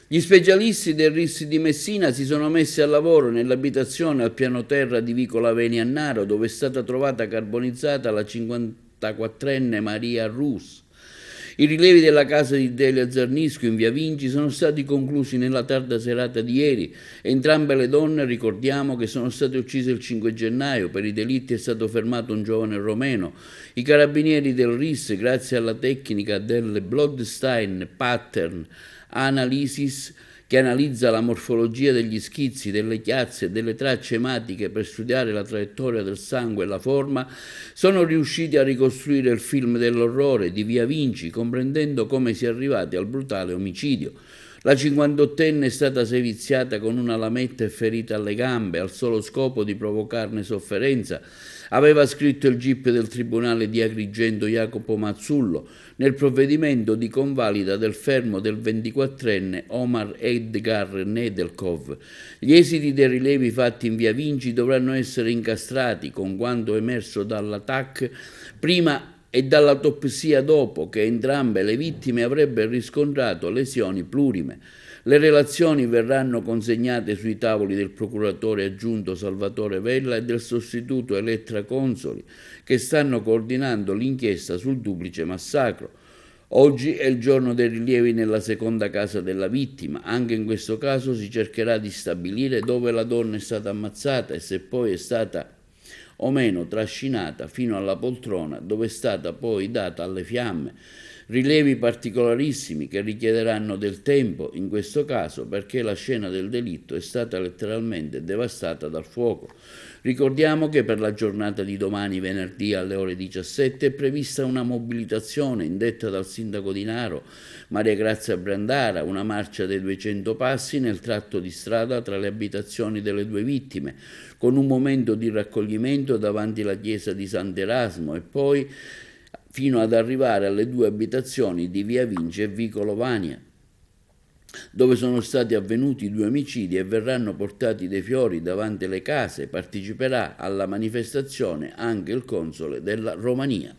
Gli specialisti del RIS di Messina si sono messi al lavoro nell'abitazione al piano terra di Vicola Veni a Naro, dove è stata trovata carbonizzata la 54enne Maria Rus. I rilievi della casa di Delia Zarnisco in via Vinci sono stati conclusi nella tarda serata di ieri. Entrambe le donne, ricordiamo, che sono state uccise il 5 gennaio. Per i delitti è stato fermato un giovane romeno. I carabinieri del RIS, grazie alla tecnica del Bloodstein Pattern Analysis, che analizza la morfologia degli schizzi, delle chiazze e delle tracce ematiche per studiare la traiettoria del sangue e la forma, sono riusciti a ricostruire il film dell'orrore di via Vinci, comprendendo come si è arrivati al brutale omicidio. La 58enne è stata seviziata con una lametta e ferita alle gambe, al solo scopo di provocarne sofferenza. Aveva scritto il GIP del Tribunale di Agrigento Jacopo Mazzullo nel provvedimento di convalida del fermo del 24enne Omar Edgar Nedelkov. Gli esiti dei rilevi fatti in via Vinci dovranno essere incastrati con quanto emerso dalla TAC prima e dall'autopsia dopo, che entrambe le vittime avrebbero riscontrato lesioni plurime. Le relazioni verranno consegnate sui tavoli del procuratore aggiunto Salvatore Vella e del sostituto Elettra Consoli, che stanno coordinando l'inchiesta sul duplice massacro. Oggi è il giorno dei rilievi nella seconda casa della vittima. Anche in questo caso si cercherà di stabilire dove la donna è stata ammazzata e se poi è stata o meno trascinata fino alla poltrona dove è stata poi data alle fiamme. Rilevi particolarissimi che richiederanno del tempo in questo caso, perché la scena del delitto è stata letteralmente devastata dal fuoco. Ricordiamo che per la giornata di domani, venerdì alle ore 17, è prevista una mobilitazione indetta dal sindaco di Naro, Maria Grazia Brandara, una marcia dei 200 passi nel tratto di strada tra le abitazioni delle due vittime, con un momento di raccoglimento davanti alla chiesa di Sant'Erasmo e poi fino ad arrivare alle due abitazioni di via Vinci e Vicolo Vania, dove sono stati avvenuti due omicidi, e verranno portati dei fiori davanti alle case. Parteciperà alla manifestazione anche il console della Romania.